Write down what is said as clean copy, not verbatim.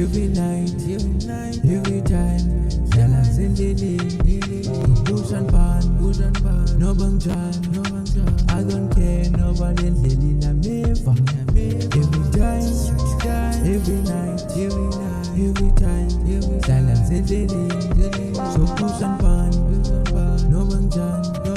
every night, every time. Dala zindili, push and pan, no bang jan. I don't care, nobody lily never. Every time, every night, every time. Dala zindili, so push and pan, no bang jan.